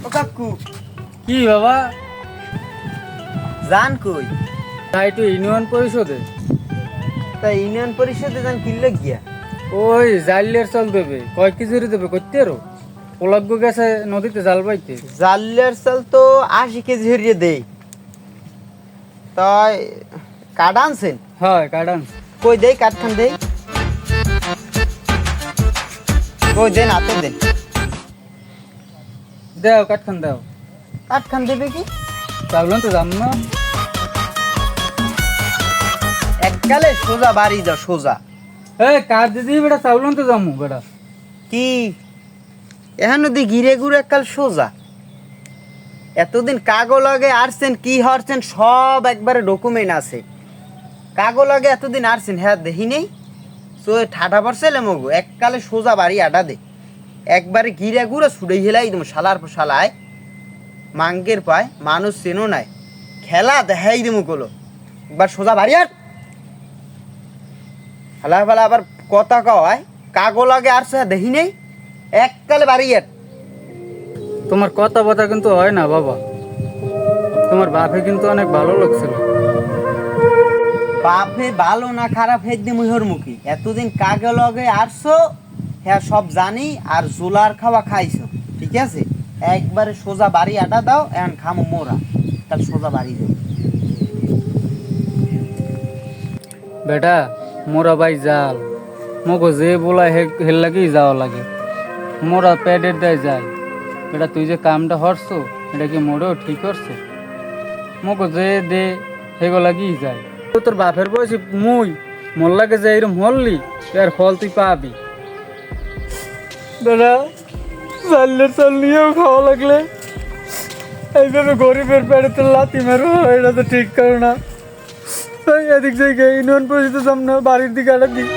ও কাকু কি বাবা? জান কই? তাই তো ইউনিয়ন পরিষদে। তা ইউনিয়ন পরিষদে যান কিনলে গিয়া? ওই জাইলের চাল দেবে, কয় কেজি দেবে করতে আরো পোলাগ্য গেছে নদীতে জাল বাইতে। জালের চাল তো 80 কেজি হরিয়ে দেই। তাই কাঠ আনছেন? হয় কাটান। কই দেই কাঠখান দেই, কই দেন হাতে দেন। দাও কাঠখান দাও। কাঠখান দেবে কি? চাউলন তো যাম না। এককালে সোজা বাড়ি যাও সোজা। কার দিদি বেটা চাউলন তো যামু বেটা। কি এখন নদী ঘিরে ঘুরে এককাল সোজা? এতদিন কাগো লগে আসছেন, কি হরছেন সব একবারে ডকুমেন্ট আছে। কাগো লগে এতদিন আসছেন, হ্যাঁ দেখি নেই তো ঠাটা পড়ছে মগু এককালে সোজা বাড়ি আডা দে একবারে ঘিরে ঘুরে ছুড়ে হেলাই দেবো শালার পর শালায় মাঙ্গের পায় মানুষ চেনো নাই খেলা দেখাই দেবো কলো একবার সোজা বাড়ি আট ফেলা ফেলা আবার কথা কয় কাগো লাগে আসছে দেখি নেই এককালে বাড়ি আট। তোমার কথা কথা কিন্তু হয় না বাবা, তোমার বাপে কিন্তু অনেক ভালো লোক ছিল। বাপে ভালো না খারাপ হেদ্দি মুহর মুখী এতদিন কাগে লগে আসছো, হ্যাঁ সব জানি আর জোলার খাওয়া খাইছো ঠিক আছে। একবারে সোজা বাড়ি আটা দাও এখন খামো মোরা তাহলে সোজা বাড়ি যাও। বেটা মোরা ভাই জাল মগো যে বলা হেল লাগেই যাওয়া লাগে, মোরা প্যাডের দেয় যায়। বেটা তুই যে কামটা হরছো এটা কি মোড়েও ঠিক করছে? মগো যে দে হেগো লাগেই যায়। তোর বাপের বয়সে মুই মোর লাগে যে এরম হললি এর ফল তুই পাবি। বেটা চালের চাল নিয়েও খাওয়া লাগলে এইভাবে গরিবের পেড়েতে লাথি মারো, এটা তো ঠিক করো না। এদিক জায়গায় ইউনিয়ন পরিষদের সামনে বাড়ির দিকে একটা দিক